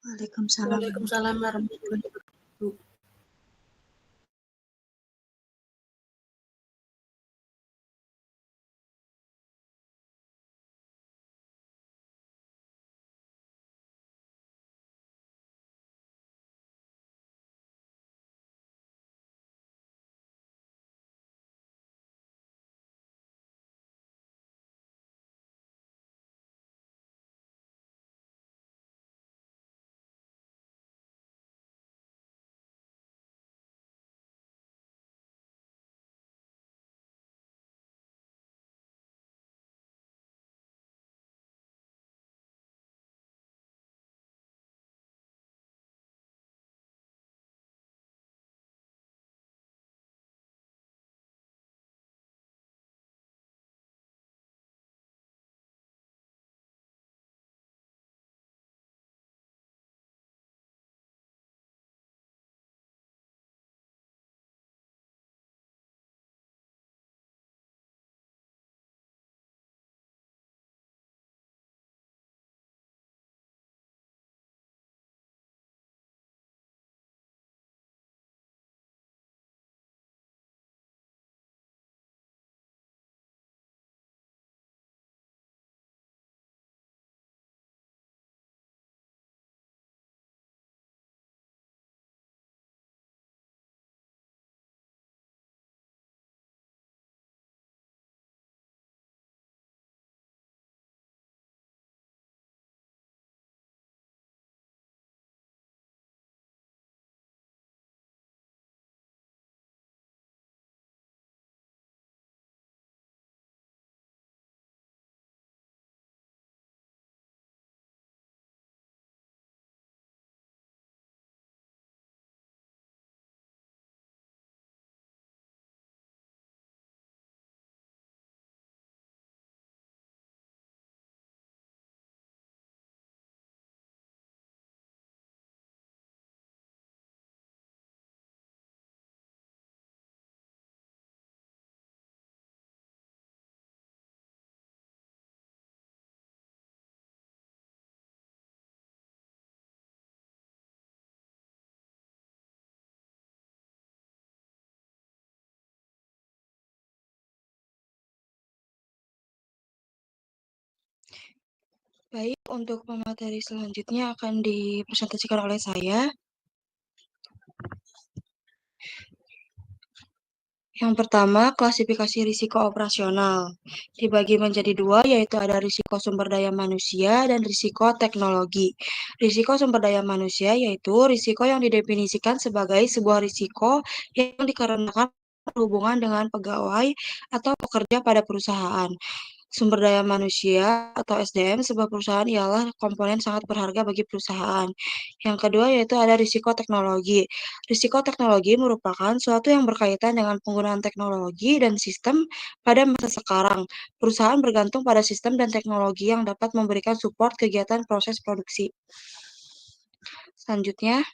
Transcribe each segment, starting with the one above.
Waalaikumsalam. Waalaikumsalam warahmatullahi wabarakatuh. Baik, untuk pemateri selanjutnya akan dipresentasikan oleh saya. Yang pertama, klasifikasi risiko operasional. Dibagi menjadi dua, yaitu ada risiko sumber daya manusia dan risiko teknologi. Risiko sumber daya manusia yaitu risiko yang didefinisikan sebagai sebuah risiko yang dikarenakan berhubungan dengan pegawai atau pekerja pada perusahaan. Sumber daya manusia atau SDM sebuah perusahaan ialah komponen sangat berharga bagi perusahaan. Yang kedua yaitu ada risiko teknologi. Risiko teknologi merupakan suatu yang berkaitan dengan penggunaan teknologi dan sistem pada masa sekarang. Perusahaan bergantung pada sistem dan teknologi yang dapat memberikan support kegiatan proses produksi. Selanjutnya,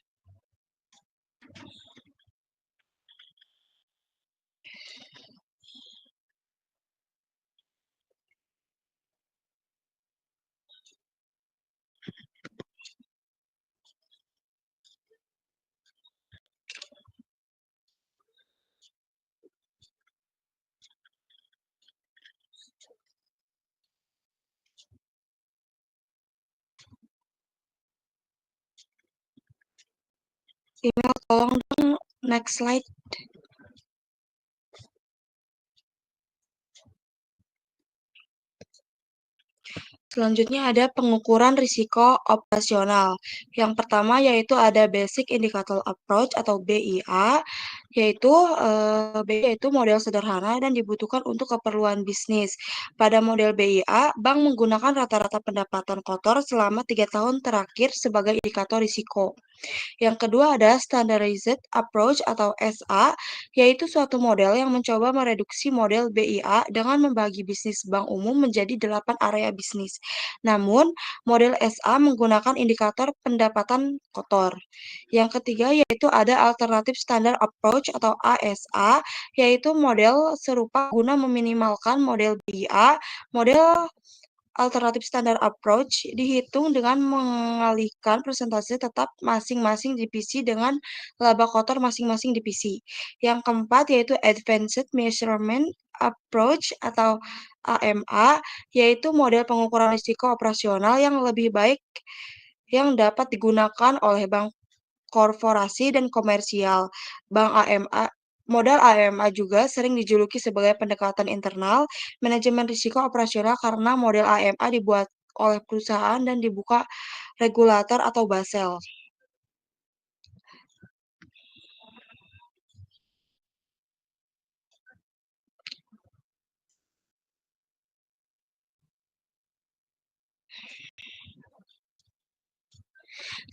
email tolong dong next slide. Selanjutnya ada pengukuran risiko operasional. Yang pertama yaitu ada Basic Indicator Approach atau BIA, yaitu BIA itu model sederhana dan dibutuhkan untuk keperluan bisnis. Pada model BIA, bank menggunakan rata-rata pendapatan kotor selama 3 tahun terakhir sebagai indikator risiko. Yang kedua ada Standardized Approach atau SA, yaitu suatu model yang mencoba mereduksi model BIA dengan membagi bisnis bank umum menjadi 8 area bisnis. Namun, model SA menggunakan indikator pendapatan kotor. Yang ketiga yaitu ada Alternative Standard Approach atau ASA, yaitu model serupa guna meminimalkan model BIA. Model Alternatif standar approach dihitung dengan mengalihkan persentase tetap masing-masing divisi dengan laba kotor masing-masing divisi. Yang keempat yaitu Advanced Measurement Approach atau AMA, yaitu model pengukuran risiko operasional yang lebih baik yang dapat digunakan oleh bank korporasi dan komersial. Bank AMA Modal AMA juga sering dijuluki sebagai pendekatan internal manajemen risiko operasional karena model AMA dibuat oleh perusahaan dan dibuka regulator atau Basel.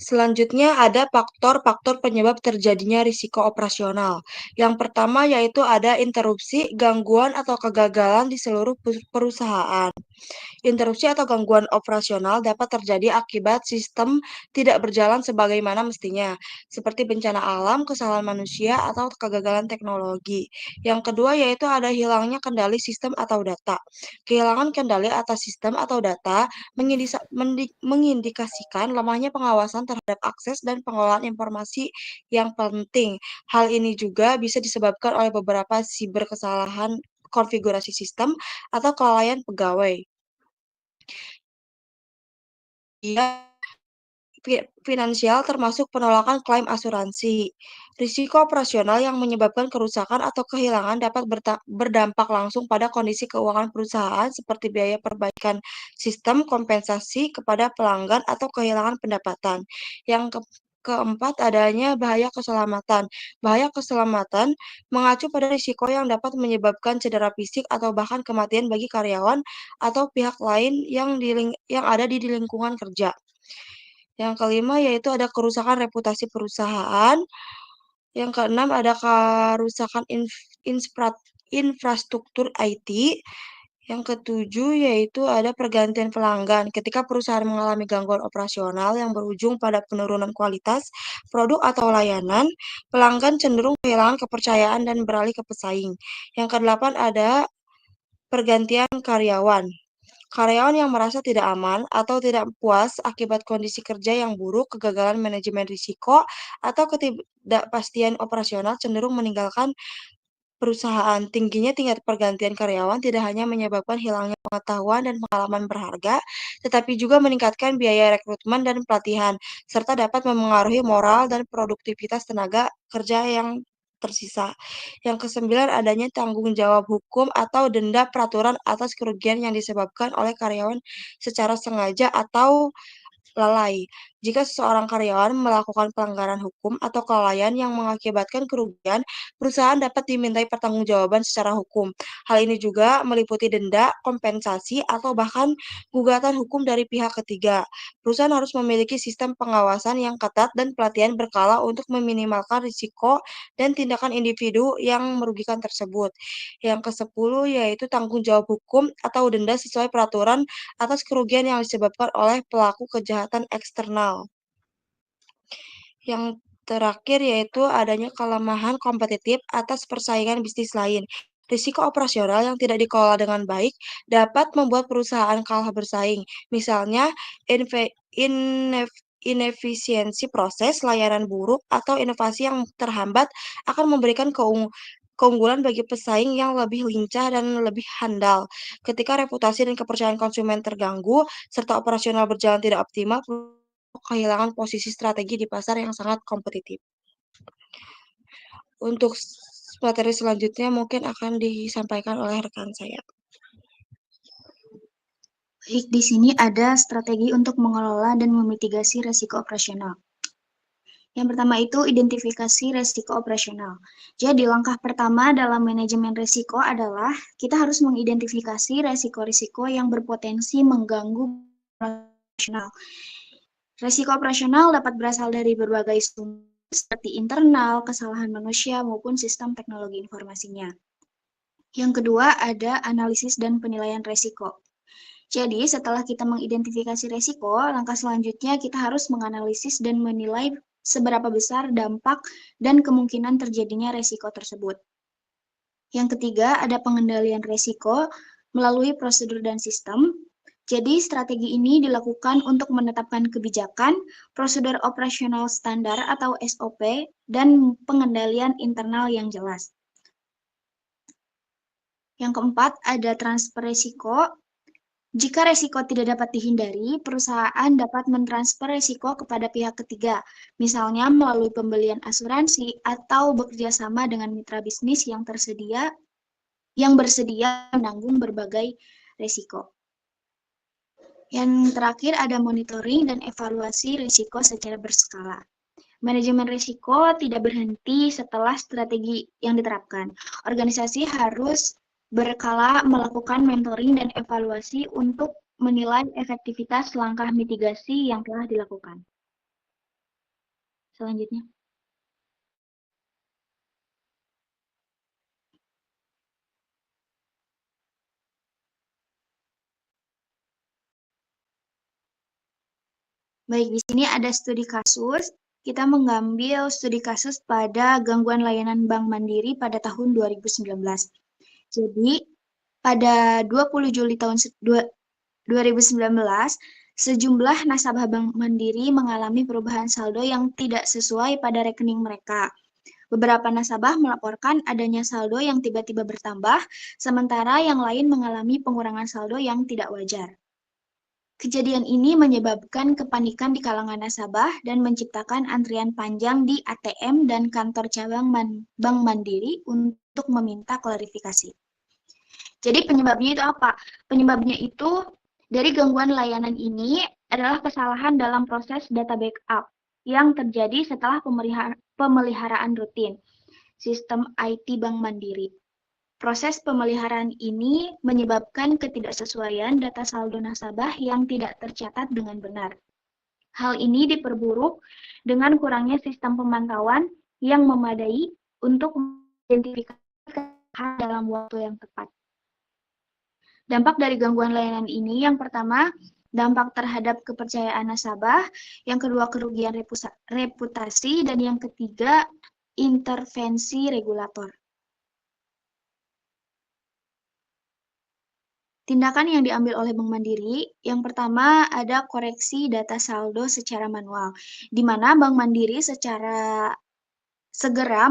Selanjutnya ada faktor-faktor penyebab terjadinya risiko operasional. Yang pertama yaitu ada interupsi, gangguan atau kegagalan di seluruh perusahaan. Interupsi atau gangguan operasional dapat terjadi akibat sistem tidak berjalan sebagaimana mestinya, seperti bencana alam, kesalahan manusia, atau kegagalan teknologi. Yang kedua yaitu ada hilangnya kendali sistem atau data. Kehilangan kendali atas sistem atau data mengindikasikan lemahnya pengawasan terhadap akses dan pengelolaan informasi yang penting. Hal ini juga bisa disebabkan oleh beberapa siber kesalahan konfigurasi sistem atau kelalaian pegawai. Iya, finansial termasuk penolakan klaim asuransi. Risiko operasional yang menyebabkan kerusakan atau kehilangan dapat berdampak langsung pada kondisi keuangan perusahaan seperti biaya perbaikan sistem, kompensasi kepada pelanggan, atau kehilangan pendapatan. Yang keempat adanya bahaya keselamatan. Bahaya keselamatan mengacu pada risiko yang dapat menyebabkan cedera fisik atau bahkan kematian bagi karyawan atau pihak lain yang ada di lingkungan kerja. Yang kelima yaitu ada kerusakan reputasi perusahaan. Yang keenam ada kerusakan infrastruktur IT. Yang ketujuh yaitu ada pergantian pelanggan. Ketika perusahaan mengalami gangguan operasional yang berujung pada penurunan kualitas produk atau layanan, pelanggan cenderung kehilangan kepercayaan dan beralih ke pesaing. Yang kedelapan ada pergantian karyawan. Karyawan yang merasa tidak aman atau tidak puas akibat kondisi kerja yang buruk, kegagalan manajemen risiko, atau ketidakpastian operasional cenderung meninggalkan perusahaan. Tingginya tingkat pergantian karyawan tidak hanya menyebabkan hilangnya pengetahuan dan pengalaman berharga, tetapi juga meningkatkan biaya rekrutmen dan pelatihan, serta dapat memengaruhi moral dan produktivitas tenaga kerja yang tersisa. Yang kesembilan adanya tanggung jawab hukum atau denda peraturan atas kerugian yang disebabkan oleh karyawan secara sengaja atau lalai. Jika seseorang karyawan melakukan pelanggaran hukum atau kelalaian yang mengakibatkan kerugian, perusahaan dapat dimintai pertanggungjawaban secara hukum. Hal ini juga meliputi denda, kompensasi, atau bahkan gugatan hukum dari pihak ketiga. Perusahaan harus memiliki sistem pengawasan yang ketat dan pelatihan berkala untuk meminimalkan risiko dan tindakan individu yang merugikan tersebut. Yang kesepuluh yaitu tanggung jawab hukum atau denda sesuai peraturan atas kerugian yang disebabkan oleh pelaku kejahatan eksternal. Yang terakhir yaitu adanya kelemahan kompetitif atas persaingan bisnis lain. Risiko operasional yang tidak dikelola dengan baik dapat membuat perusahaan kalah bersaing. Misalnya, inefisiensi proses, layanan buruk, atau inovasi yang terhambat akan memberikan keunggulan bagi pesaing yang lebih lincah dan lebih handal. Ketika reputasi dan kepercayaan konsumen terganggu, serta operasional berjalan tidak optimal, kehilangan posisi strategi di pasar yang sangat kompetitif. Untuk materi selanjutnya mungkin akan disampaikan oleh rekan saya. Baik, di sini ada strategi untuk mengelola dan memitigasi resiko operasional. Yang pertama itu identifikasi resiko operasional. Jadi langkah pertama dalam manajemen risiko adalah kita harus mengidentifikasi resiko-risiko yang berpotensi mengganggu operasional. Resiko operasional dapat berasal dari berbagai sumber seperti internal, kesalahan manusia, maupun sistem teknologi informasinya. Yang kedua ada analisis dan penilaian resiko. Jadi, setelah kita mengidentifikasi resiko, langkah selanjutnya kita harus menganalisis dan menilai seberapa besar dampak dan kemungkinan terjadinya resiko tersebut. Yang ketiga, ada pengendalian resiko melalui prosedur dan sistem. Jadi, strategi ini dilakukan untuk menetapkan kebijakan, prosedur operasional standar atau SOP, dan pengendalian internal yang jelas. Yang keempat, ada transfer risiko. Jika risiko tidak dapat dihindari, perusahaan dapat mentransfer risiko kepada pihak ketiga, misalnya melalui pembelian asuransi atau bekerja sama dengan mitra bisnis yang bersedia menanggung berbagai risiko. Yang terakhir ada monitoring dan evaluasi risiko secara berskala. Manajemen risiko tidak berhenti setelah strategi yang diterapkan. Organisasi harus berkala melakukan mentoring dan evaluasi untuk menilai efektivitas langkah mitigasi yang telah dilakukan. Selanjutnya. Baik, di sini ada studi kasus. Kita mengambil studi kasus pada gangguan layanan Bank Mandiri pada tahun 2019. Jadi, pada 20 Juli tahun 2019, sejumlah nasabah Bank Mandiri mengalami perubahan saldo yang tidak sesuai pada rekening mereka. Beberapa nasabah melaporkan adanya saldo yang tiba-tiba bertambah, sementara yang lain mengalami pengurangan saldo yang tidak wajar. Kejadian ini menyebabkan kepanikan di kalangan nasabah dan menciptakan antrian panjang di ATM dan kantor cabang Bank Mandiri untuk meminta klarifikasi. Jadi penyebabnya itu apa? Penyebabnya itu dari gangguan layanan ini adalah kesalahan dalam proses data backup yang terjadi setelah pemeliharaan rutin sistem IT Bank Mandiri. Proses pemeliharaan ini menyebabkan ketidaksesuaian data saldo nasabah yang tidak tercatat dengan benar. Hal ini diperburuk dengan kurangnya sistem pemantauan yang memadai untuk mengidentifikasi kesalahan dalam waktu yang tepat. Dampak dari gangguan layanan ini, yang pertama, dampak terhadap kepercayaan nasabah, yang kedua, kerugian reputasi, dan yang ketiga, intervensi regulator. Tindakan yang diambil oleh Bank Mandiri, yang pertama ada koreksi data saldo secara manual, di mana Bank Mandiri secara segera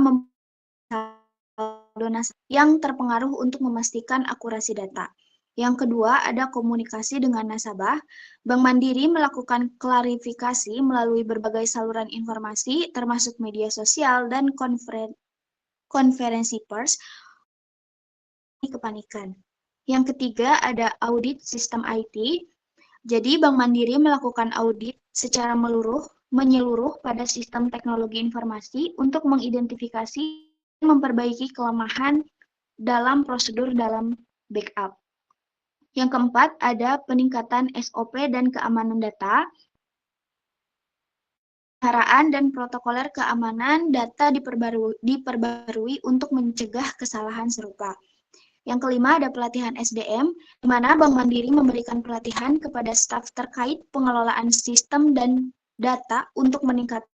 saldo nasabah yang terpengaruh untuk memastikan akurasi data. Yang kedua, ada komunikasi dengan nasabah. Bank Mandiri melakukan klarifikasi melalui berbagai saluran informasi, termasuk media sosial dan konferensi pers, kepanikan. Yang ketiga, ada audit sistem IT. Jadi, Bank Mandiri melakukan audit secara menyeluruh pada sistem teknologi informasi untuk mengidentifikasi dan memperbaiki kelemahan dalam prosedur dalam backup. Yang keempat, ada peningkatan SOP dan keamanan data. Pemeliharaan dan protokoler keamanan data diperbarui untuk mencegah kesalahan serupa. Yang kelima, ada pelatihan SDM, di mana Bank Mandiri memberikan pelatihan kepada staf terkait pengelolaan sistem dan data untuk meningkatkan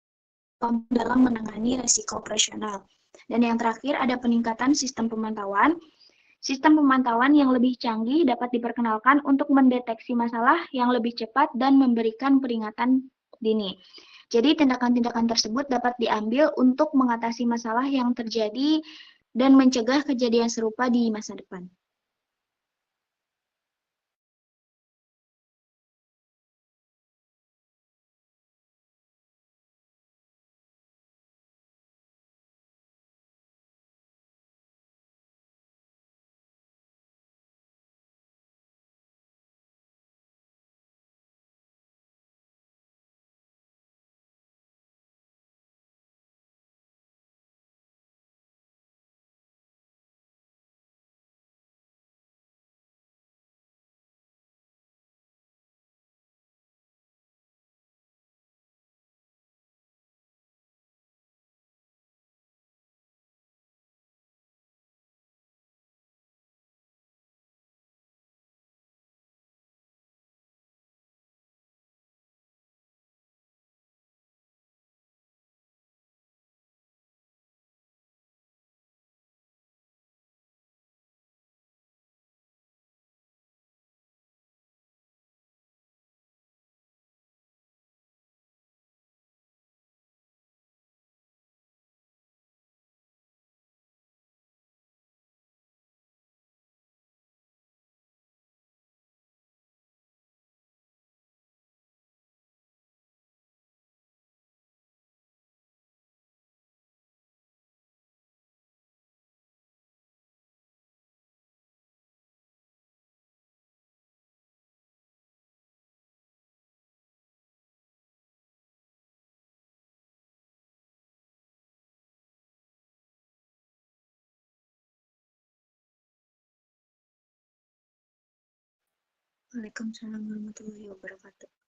dalam menangani risiko operasional. Dan yang terakhir, ada peningkatan sistem pemantauan. Sistem pemantauan yang lebih canggih dapat diperkenalkan untuk mendeteksi masalah yang lebih cepat dan memberikan peringatan dini. Jadi, tindakan-tindakan tersebut dapat diambil untuk mengatasi masalah yang terjadi dan mencegah kejadian serupa di masa depan. Waalaikumsalam warahmatullahi wabarakatuh.